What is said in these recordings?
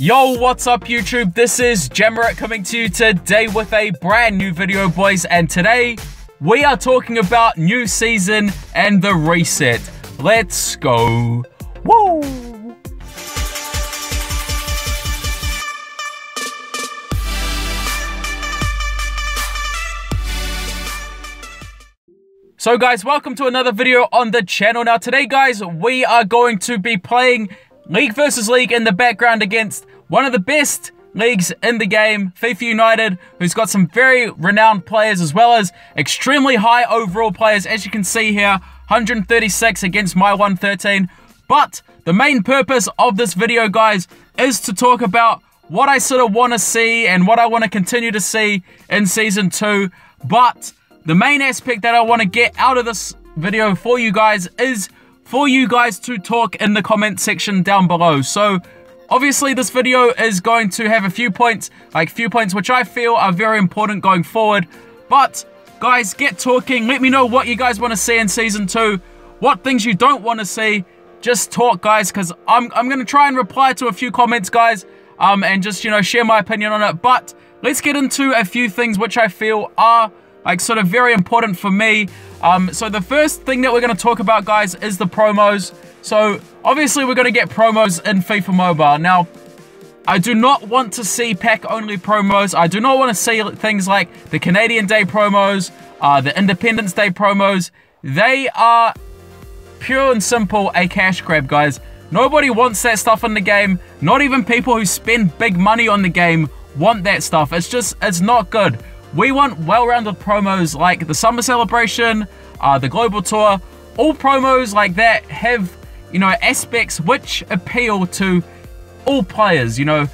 Yo, what's up YouTube? This is JamMerit coming to you today with a brand new video, boys, and today we are talking about new season and the reset. Let's go. Woo! So guys, welcome to another video on the channel. Now today guys, we are going to be playing League versus League in the background against one of the best leagues in the game, FIFA United, who's got some very renowned players as well as extremely high overall players. As you can see here, 136 against my 113. But the main purpose of this video, guys, is to talk about what I sort of want to see and what I want to continue to see in Season 2. But the main aspect that I want to get out of this video for you guys is for you guys to talk in the comment section down below. So obviously this video is going to have a few points which I feel are very important going forward. But guys, get talking. Let me know what you guys want to see in Season 2, what things you don't want to see. Just talk, guys, because I'm going to try and reply to a few comments, guys, and just, you know, share my opinion on it. But let's get into a few things which I feel are sort of very important for me. So the first thing that we're going to talk about, guys, is the promos. So obviously we're going to get promos in FIFA Mobile. Now, I do not want to see pack-only promos. I do not want to see things like the Canadian Day promos, the Independence Day promos. They are pure and simple a cash grab, guys. Nobody wants that stuff in the game. Not even people who spend big money on the game want that stuff. It's not good. We want well-rounded promos like the Summer Celebration, the Global Tour. All promos like that have, you know, aspects which appeal to all players. You know,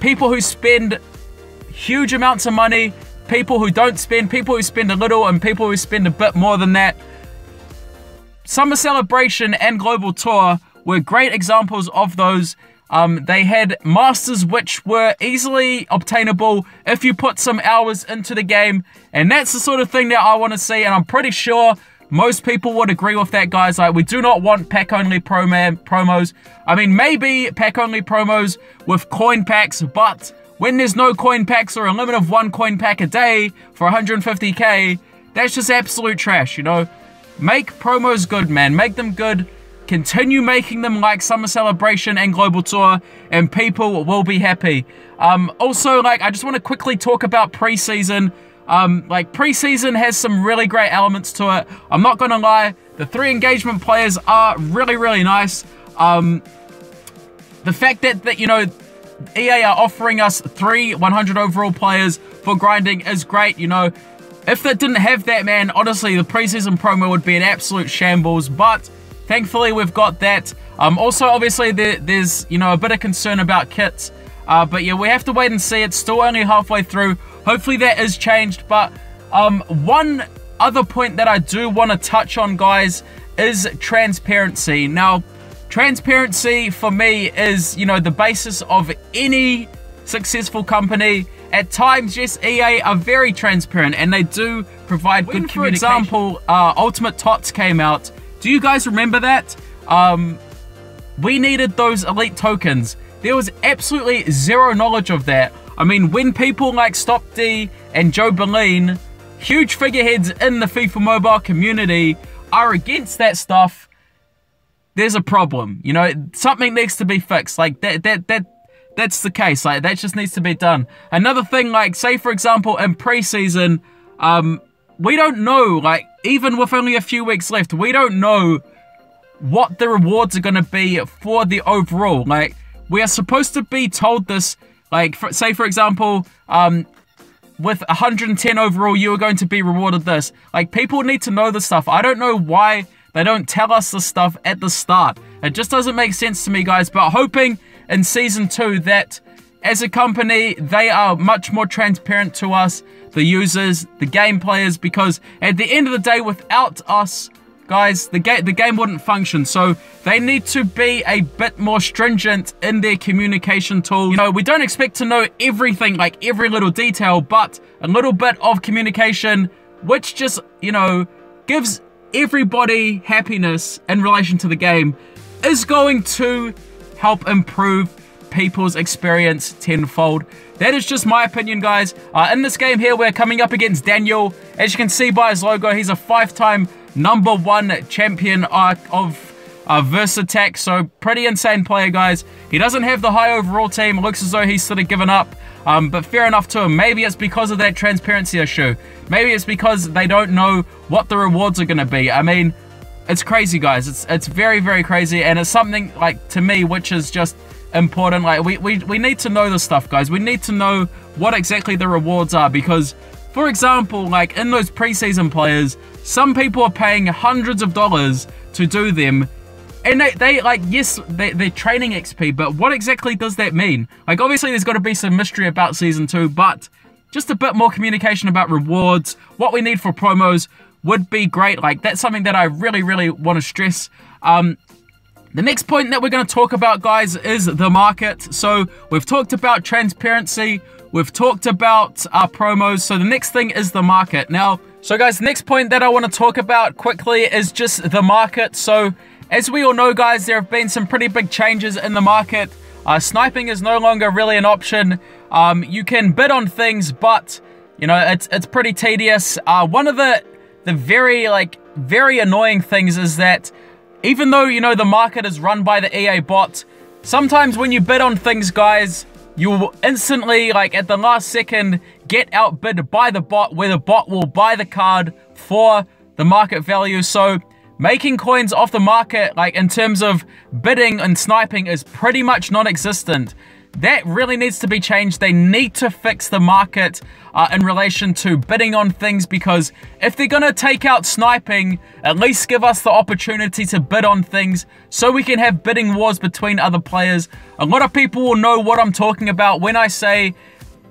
people who spend huge amounts of money, people who don't spend, people who spend a little, and people who spend a bit more than that. Summer Celebration and Global Tour were great examples of those. They had masters which were easily obtainable if you put some hours into the game, and that's the sort of thing that I want to see, and I'm pretty sure most people would agree with that, guys. Like, we do not want pack-only promos. I mean, maybe pack-only promos with coin packs, but when there's no coin packs or a limit of 1 coin pack a day for 150k, that's just absolute trash, you know? Make promos good, man. Make them good. Continue making them like Summer Celebration and Global Tour, and people will be happy. Also, I just want to quickly talk about preseason. Preseason has some really great elements to it. I'm not going to lie. The 3 engagement players are really, really nice. The fact that, you know, EA are offering us 3 100 overall players for grinding is great, you know. If they didn't have that, man, honestly, the preseason promo would be an absolute shambles, but thankfully, we've got that. Also, obviously, there's, you know, a bit of concern about kits. But yeah, we have to wait and see. It's still only halfway through. Hopefully, that is changed. But one other point that I do want to touch on, guys, is transparency. Now, transparency for me is, you know, the basis of any successful company. At times, yes, EA are very transparent, and they do provide good communication. For example, Ultimate Tots came out. Do you guys remember that? We needed those elite tokens. There was absolutely zero knowledge of that. I mean, when people like Stop D and Joe Berlin, huge figureheads in the FIFA Mobile community, are against that stuff, there's a problem. You know, something needs to be fixed. Like, that's the case. Like, that just needs to be done. Another thing, like, say, for example, in preseason, we don't know, like, even with only a few weeks left, we don't know what the rewards are going to be for the overall. Like, we are supposed to be told this, like, say, for example, with 110 overall, you are going to be rewarded this. Like, people need to know this stuff. I don't know why they don't tell us this stuff at the start. It just doesn't make sense to me, guys. But hoping in Season 2 that as a company, they are much more transparent to us, the users, the game players, because at the end of the day, without us, guys, the game wouldn't function. So they need to be a bit more stringent in their communication tools. You know, we don't expect to know everything, like every little detail, but a little bit of communication, which just, you know, gives everybody happiness in relation to the game, is going to help improve people's experience tenfold. That is just my opinion, guys. In this game here, we're coming up against Daniel. As you can see by his logo, he's a 5-time #1 champion of Versattack, so pretty insane player, guys. He doesn't have the high overall team. It looks as though he's sort of given up, but fair enough to him. Maybe it's because of that transparency issue. Maybe it's because they don't know what the rewards are going to be. I mean, it's crazy, guys. It's very, very crazy, and it's something, like, to me, which is just important. Like, we need to know this stuff, guys. We need to know what exactly the rewards are, because, for example, like, in those preseason players, some people are paying hundreds of dollars to do them, and they like, yes, they're training XP, but what exactly does that mean? Like, obviously, there's got to be some mystery about Season 2, but just a bit more communication about rewards, what we need for promos would be great. Like, that's something that I really, really want to stress. The next point that we're going to talk about, guys, is the market. So we've talked about transparency, we've talked about promos, so the next thing is the market. Now, so guys, the next point that I want to talk about quickly is just the market. So as we all know, guys, there have been some pretty big changes in the market. Sniping is no longer really an option. You can bid on things, but, you know, it's pretty tedious. One of the very annoying things is that even though, you know, the market is run by the EA bot, sometimes when you bid on things, guys, you will instantly, like, at the last second, get outbid by the bot, where the bot will buy the card for the market value. So making coins off the market, like, in terms of bidding and sniping, is pretty much non-existent. That really needs to be changed. They need to fix the market in relation to bidding on things, because if they're going to take out sniping, at least give us the opportunity to bid on things so we can have bidding wars between other players. A lot of people will know what I'm talking about when I say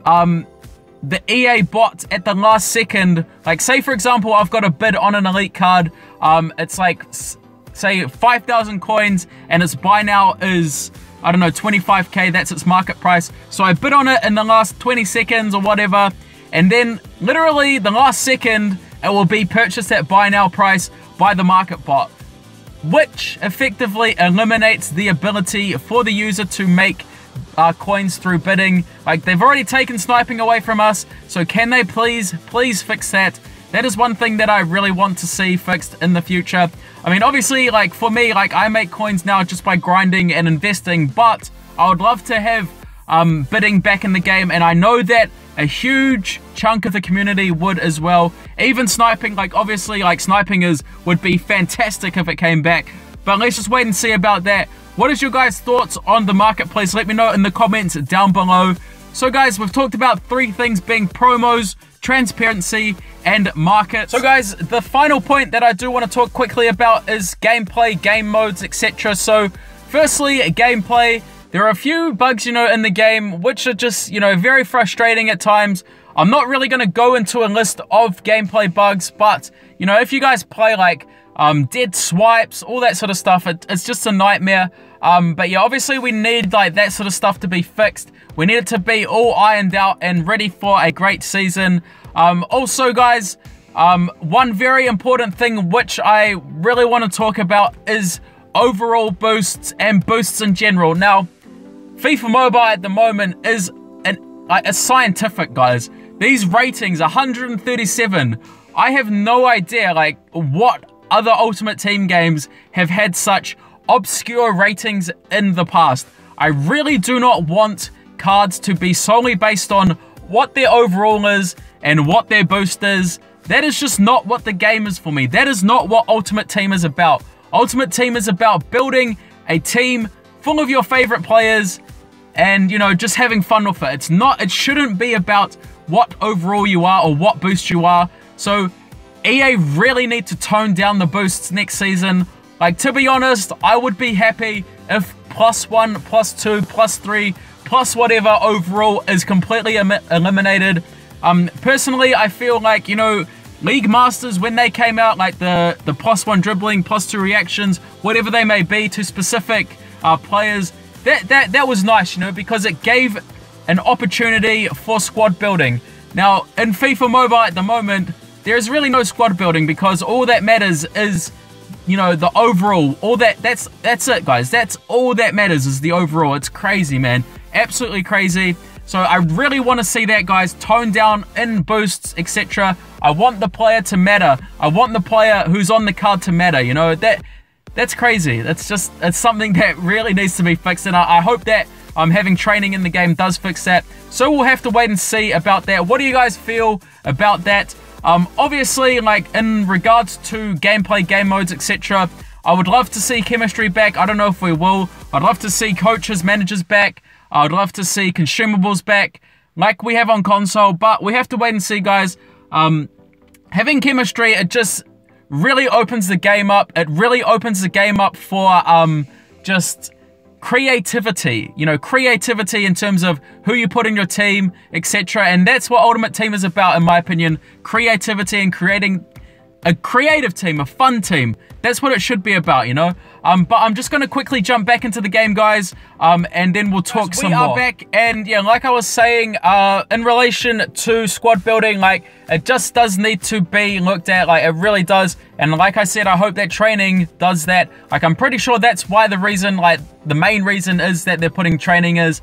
the EA bot at the last second. Like, say, for example, I've got a bid on an elite card. It's like, say, 5,000 coins, and its buy now is, I don't know, 25k, that's its market price. So I bid on it in the last 20 seconds or whatever, and then literally the last second, it will be purchased at buy now price by the market bot, which effectively eliminates the ability for the user to make coins through bidding. Like, they've already taken sniping away from us, so can they please fix that? That is one thing that I really want to see fixed in the future. I mean, obviously, like, for me, like, I make coins now just by grinding and investing, but I would love to have bidding back in the game, and I know that a huge chunk of the community would as well. Even sniping, like, obviously, like, sniping would be fantastic if it came back, but let's just wait and see about that. What is your guys' thoughts on the marketplace? Let me know in the comments down below. So, guys, we've talked about 3 things, being promos, transparency, and market. So, guys, the final point that I do want to talk quickly about is gameplay, game modes, etc. So, firstly, gameplay. There are a few bugs, you know, in the game which are just, you know, very frustrating at times. I'm not really going to go into a list of gameplay bugs, but, you know, if you guys play, like, dead swipes, all that sort of stuff, it's just a nightmare. But yeah, obviously we need, like, that sort of stuff to be fixed. We need it to be all ironed out and ready for a great season. Also, guys, one very important thing which I really want to talk about is overall boosts and boosts in general. Now, FIFA Mobile at the moment is a scientific, guys. These ratings, 137. I have no idea, like, what other Ultimate Team games have had such obscure ratings in the past. I really do not want cards to be solely based on what their overall is and what their boost is. That is just not what the game is for me. That is not what Ultimate Team is about. Ultimate Team is about building a team full of your favorite players and, you know, just having fun with it. It shouldn't be about what overall you are or what boost you are. So EA really need to tone down the boosts next season. Like, to be honest, I would be happy if +1, +2, +3, plus whatever overall is completely eliminated. Personally, I feel like, you know, League Masters, when they came out, like the +1 dribbling, +2 reactions, whatever they may be to specific players, that was nice, you know, because it gave an opportunity for squad building. Now, in FIFA Mobile at the moment, there's really no squad building, because all that matters is, you know, the overall. That's it, guys. That's all that matters, is the overall. It's crazy, man. absolutely crazy. So I really want to see that, guys, toned down in boosts, etc. I want the player to matter. I want the player who's on the card to matter, you know. That's crazy. It's something that really needs to be fixed, and I hope that having training in the game does fix that. So we'll have to wait and see about that. What do you guys feel about that? Obviously, like, in regards to gameplay, game modes, etc., I would love to see chemistry back. I don't know if we will. I'd love to see coaches, managers back. I'd love to see consumables back like we have on console, but we have to wait and see, guys. Having chemistry, it just really opens the game up. It really opens the game up for just creativity, you know, creativity in terms of who you put in your team, etc. And that's what Ultimate Team is about, in my opinion. Creativity and creating a creative team, a fun team. That's what it should be about, you know. But I'm just going to quickly jump back into the game, guys, and then we'll talk some more. We are back, and yeah, like I was saying, in relation to squad building, like, it just does need to be looked at, like, it really does. And like I said, I hope that training does that. Like, I'm pretty sure that's why the reason, like, the main reason is that they're putting training is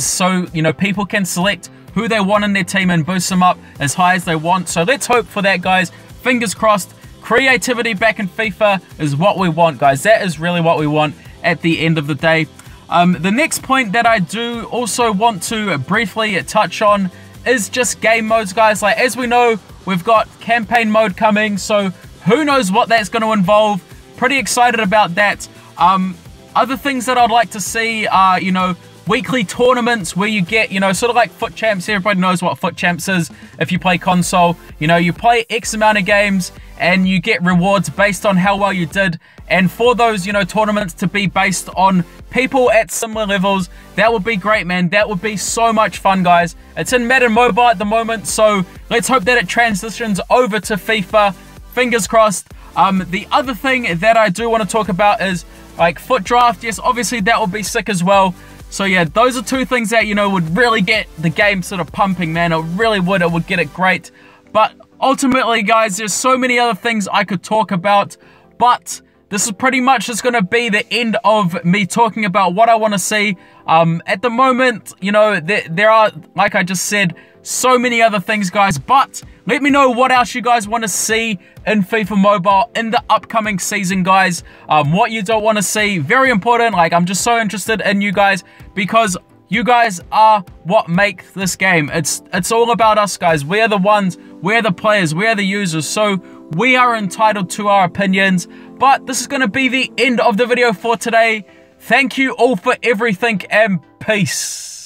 so, you know, people can select who they want in their team and boost them up as high as they want. So let's hope for that, guys. Fingers crossed. Creativity back in FIFA is what we want, guys. That is really what we want at the end of the day. The next point that I do also want to briefly touch on is just game modes, guys. Like, as we know, we've got campaign mode coming, so who knows what that's going to involve. Pretty excited about that. Other things that I'd like to see are, you know, weekly tournaments where you get, you know, sort of like Foot Champs. Everybody knows what Foot Champs is if you play console. You know, you play X amount of games and you get rewards based on how well you did. And for those, you know, tournaments to be based on people at similar levels, that would be great, man. That would be so much fun, guys. It's in Madden Mobile at the moment, so let's hope that it transitions over to FIFA. Fingers crossed. The other thing that I do want to talk about is, like, Foot Draft. Yes, obviously that would be sick as well. So yeah, those are two things that, you know, would really get the game sort of pumping, man. It really would. It would get it great. But ultimately, guys, there's so many other things I could talk about. But this is pretty much just going to be the end of me talking about what I want to see. At the moment, you know, there are, like I just said, so many other things, guys. But let me know what else you guys want to see in FIFA Mobile in the upcoming season, guys. What you don't want to see, very important. Like, I'm just so interested in you guys because you guys are what make this game. It's all about us, guys. We're the ones, we're the players, we're the users. So we are entitled to our opinions. But this is going to be the end of the video for today. Thank you all for everything, and peace.